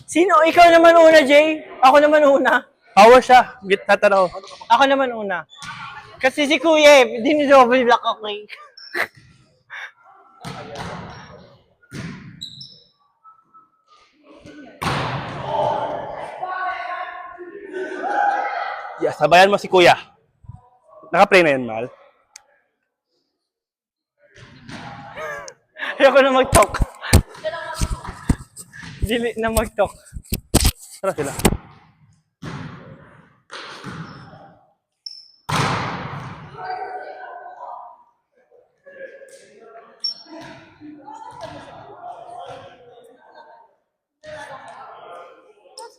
Sino? Ikaw naman una, Jay. Ako naman una. Power siya. Tatanaw. Ako naman una. Kasi si Kuya dinidouble block ako eh. Yeah, sabayan mo si Kuya. Naka-play na yan, Mal. Ayoko na mag-talk. Dili na mag-talk. Tara sila.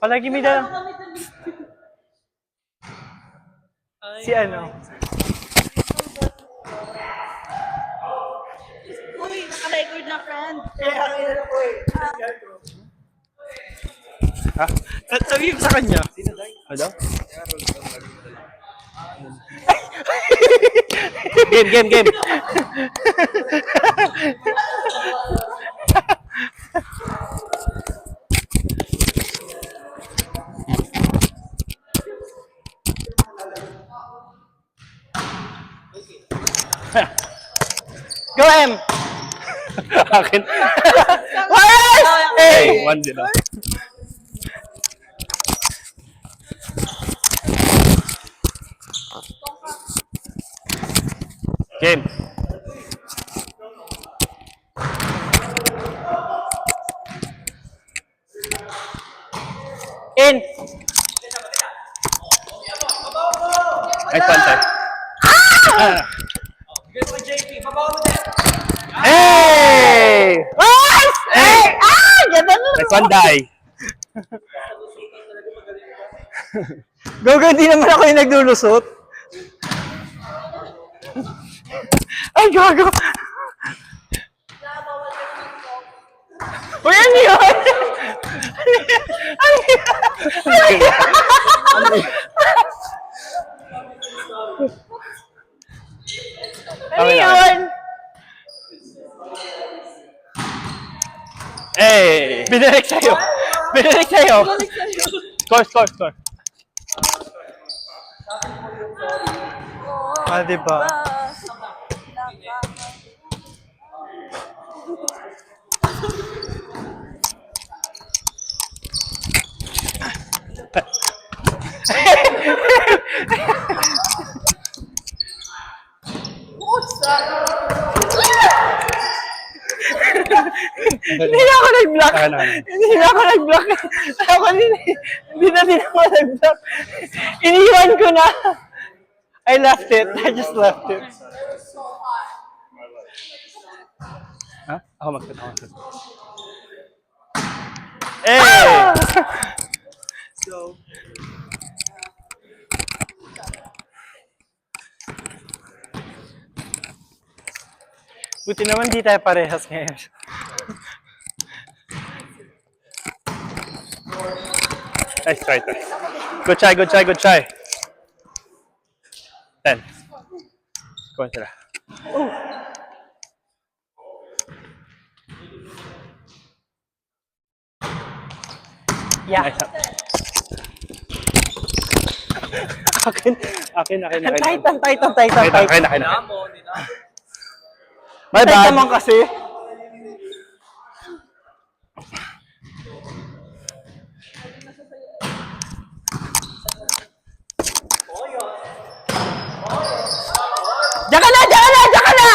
Palagi may dala. Si ano? Uy, naka-record na, friend. Ha? Sabi ko sa kanya. Ano daw? Game. Go, M! Akin. Yes! Hey, 1-0. Game. In! Nice one time. Hey! Nice! Hey! Ganda na! Nice one die. Gogo, hindi naman ako yung naglulusot. Ay, gago! Uy, ano yun? Ano yun? Hey! Binalik sa'yo. Binalik sa'yo. Score. Ah, diba? Hindi na ako nag-block. Hindi na ako nag-block. Hindi na din ako nag-block. Iniwan ko na. I left it. I just left it. Ha? Ako mag-set. Hey! So, buti naman di tayo parehas ngayon. Nice try. Good try. 10. Score sila. Yeah. Nice. Akin. Ang tight. Akin. My Tight bad. naman kasi. Diyan ka na!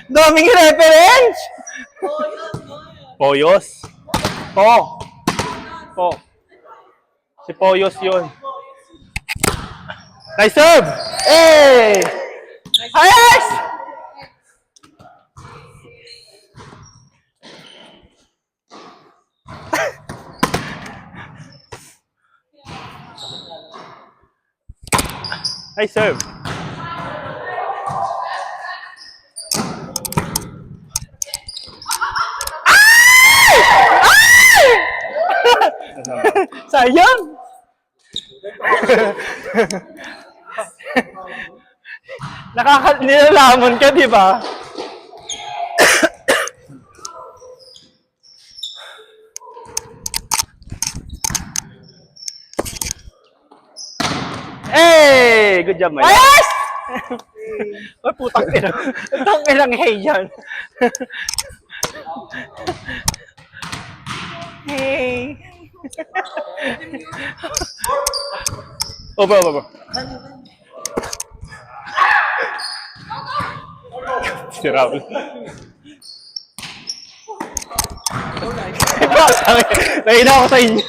Daming reference! Poyos. Po. Si Poyos yun. Nice serve! Hey! Ayos! Nice serve. Sayang! Nilalamon ka, di ba? Hey! Good job, Mike. Ayos! Ay, putang ina. Putang inang hey yan. Hey. Over. Si Raul. Nahina ako sa inyo.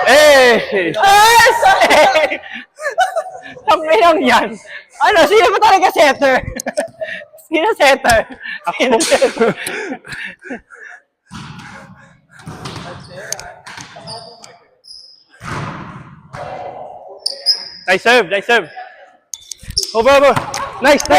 Hey! Ayos! Ang inang yan. Ano, sino ba talaga setter? Sino setter? Sino setter? Nice serve. Over. Nice. Go!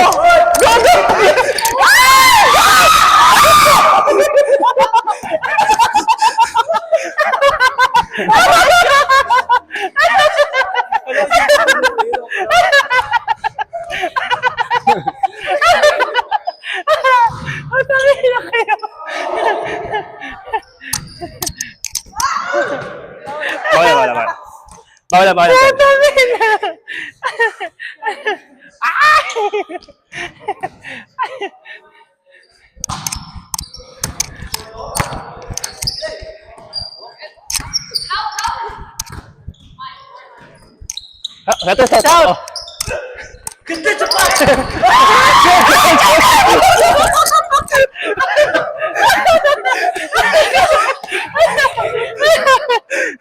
Ang dami na kayo. Bawal. Ang dami na. Out!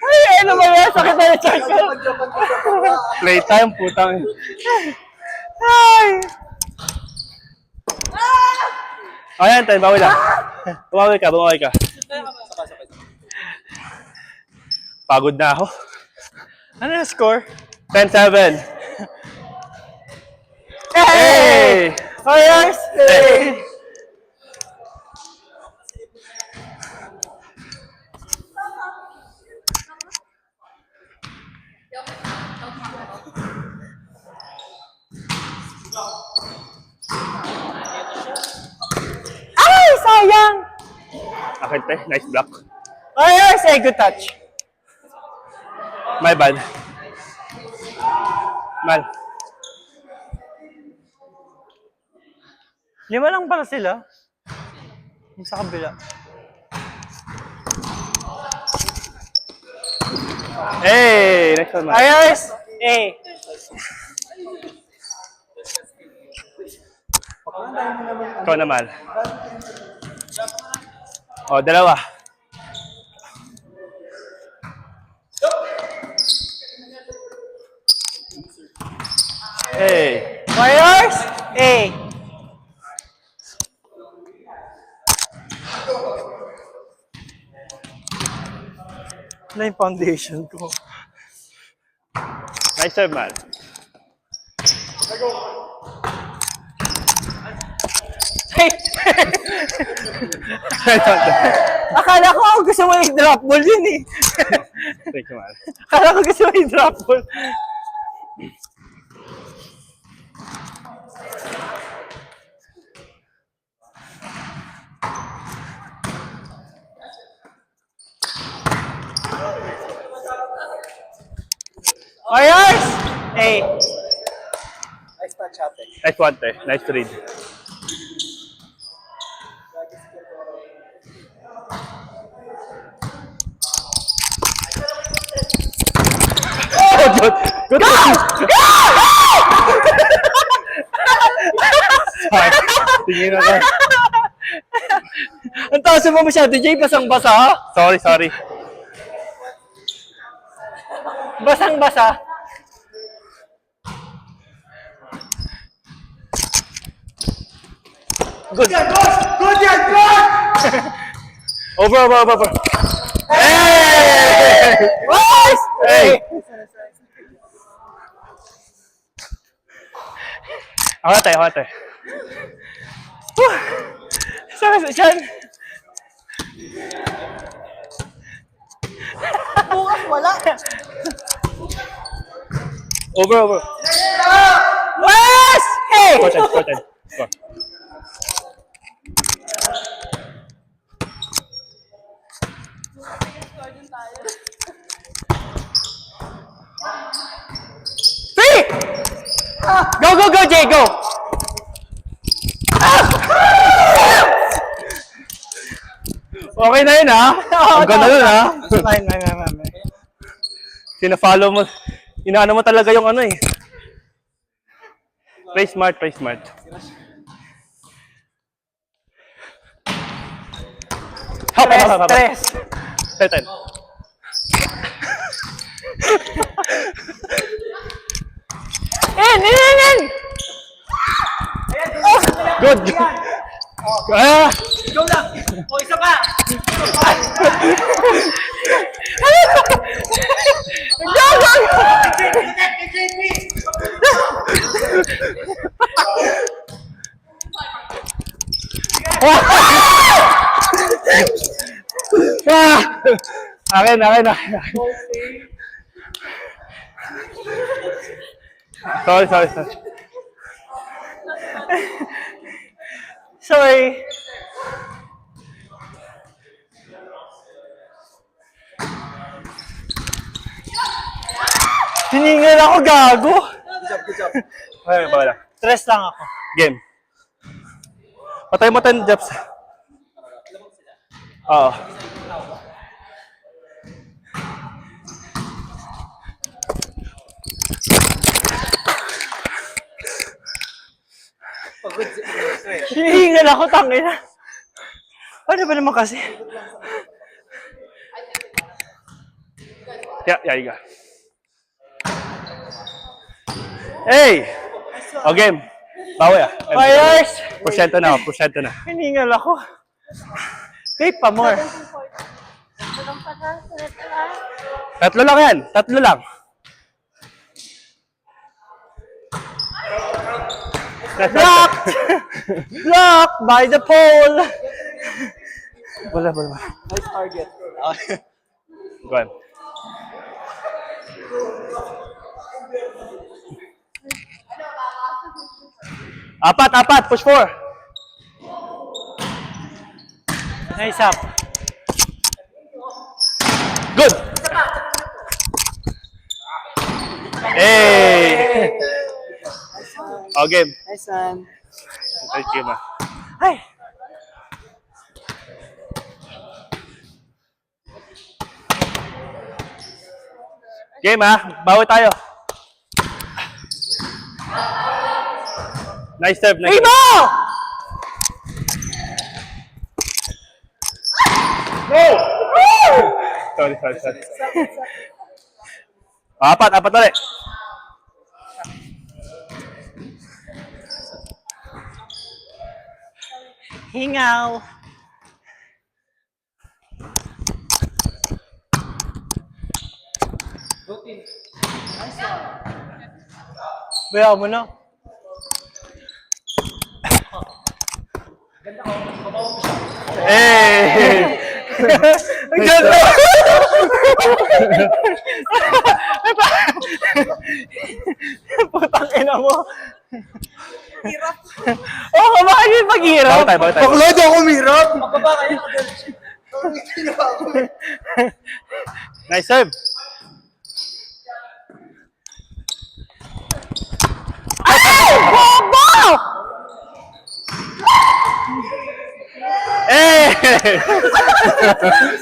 Ay, ano ba yan? Sakit na yung check ko. Playtime, putang. Ay! Ayan, tayo, bawal lang. Bumawi ka. Pagod na ako. Ano yung score? 10-7. Hey! Ayos! Hey! Ay, sayang! Akin, te. Nice block. Ayos! Hey, good touch. My bad. Mal. 5 lang pala sila. Yung sa kabila. Hey! Next one, Mal. Ayos! Hey! Ikaw na, Mal. O, dalawa. Hey! Warriors! Hey! Ano yung foundation ko? Nice serve, Mal. Hey! Akala ko gusto mo yung drop ball yun eh. Thank you, Mal. Akala ko gusto mo yung drop ball. Warriors! Hey! Nice one, te. Nice read. Oh, good. Good. Sorry. Tingin ako. Ang taas mo masyado, Jay. Basang-basa. Sorry. Basang-basa. Good. Over. Hey! Boys! Hey! Ako na tayo. Sakit siyan. Bukas wala. Over. Wes! Hey! Score 10. Score. Three! Go, Jay, go! Okay na yun, ha? Ang ganda yun, ha? Fine. Sina-follow mo. Inaano mo talaga yung ano, eh. Play smart. Tres. 10. In! Good. Ah! Go lang! O, isa pa! Akin. Sorry. Sorry. Hiningal ako, gago. Okay, baka. Stress lang ako. Game. Patay mo 10 jabs. Oo. Hiningal ako, tangina. Ano ba naman kasi? Yeah, you go. Hey! O game. Bawi ah. Fires! Porsyento na. Hiningal ako. Tape pa more. Tatlo lang yan. Blocked! Blocked by the pole! Wala. Nice target. Go ahead. Apat. Push 4. Nice up. Good. Hey! O game. Nice one. Nice game ah. Ay! Game ah. Bawi tayo. Nice serve. Ibo! Sorry. Apat ulit. Hingaw. Bayaw mo na. Hey! Ang ganda! Putang ina mo. Hirap. Oo, bakit yung paghirap? Bawi tayo. Bakla daw ako mirap. Magbaba kayo. Nice serve. Bobo! Hey!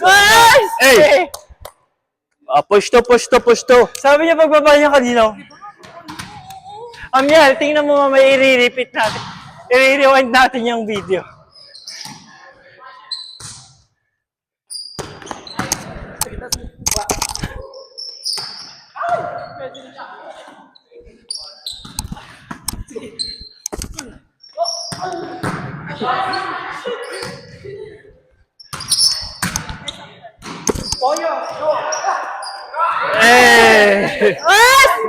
Nice! Hey! Push to. Sabi niya pagbaba niya kanina. Amyal, tingnan mo mamaya i-repeat natin. I-rewind natin yung video. Hey!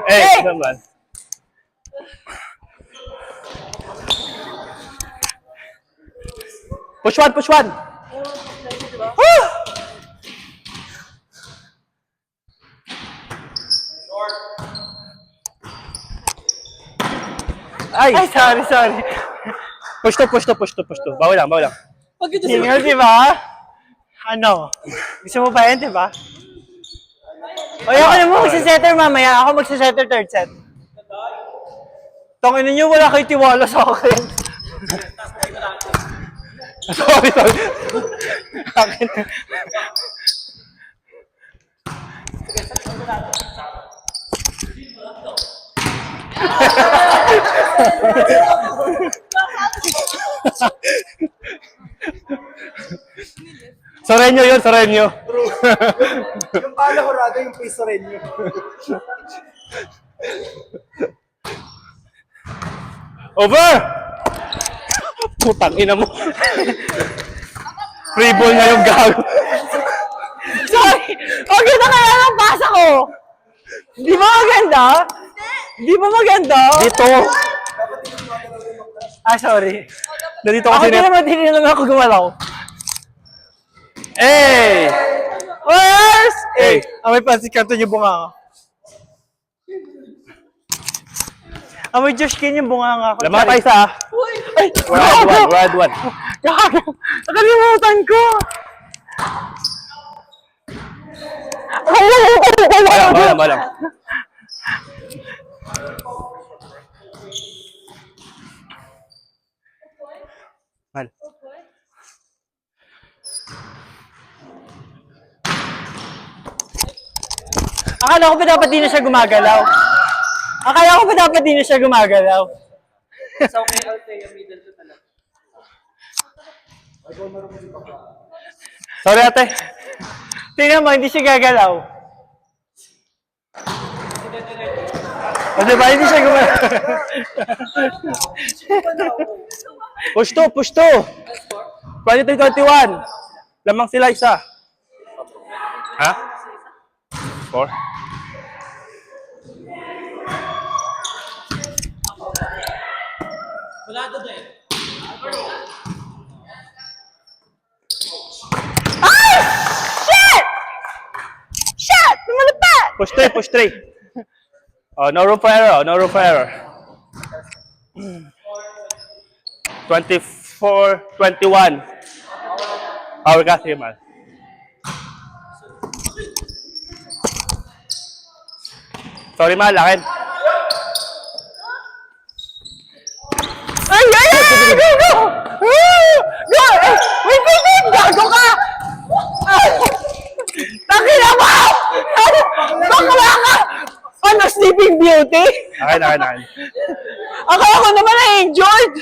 Hey! Naman. Push one. Woo! Ay! Ay, sorry. Push to. Bawa lang. Hingal, di ba? Ano? Gusto mo ba yan, di ba? O, ako naman magsisetter mamaya. Ako magsisetter third set. Tangin ninyo, wala kayo tiwala sa akin. Sorry. Akin. Sorenyo yun, Sorenyo. Yung pala horado, yung piso rin yun. Over! Putang ina mo. Free ball na yung gago. Sorry! Okay na kaya ang pasa ko! Di ba maganda? Di ba maganda? Dito. Ah, sorry. Nandito Ako kasi din naman, hindi naman ako gumalaw. Eh! Yes! Eh! Amoy pansit kanto yung bunga. Amoy Josh Kin yung bunga nga. Lamang pa isa. Ay! Round one. Gago! Nakalimutan ko! Balang. Mal. Akala ko pa dapat di na siya gumagalaw. Sa okay, Alte, yung middle to talaga. Sorry ate. Tingnan mo, hindi siya gagalaw. O diba, hindi siya gumagalaw. Push to. 23-21. Lamang sila isa. Ha? 4? Wala doon eh. Shit! Lumalapat! Push 3. Oh, no room for error. 24-21. Power ka, sige mal. Sorry mal, akin. Ay! Go! Go! Wait! Gago ka! Takina mo! Bakla ka! Ano, Sleeping Beauty? Akin. Akala ko naman na-enjoyed!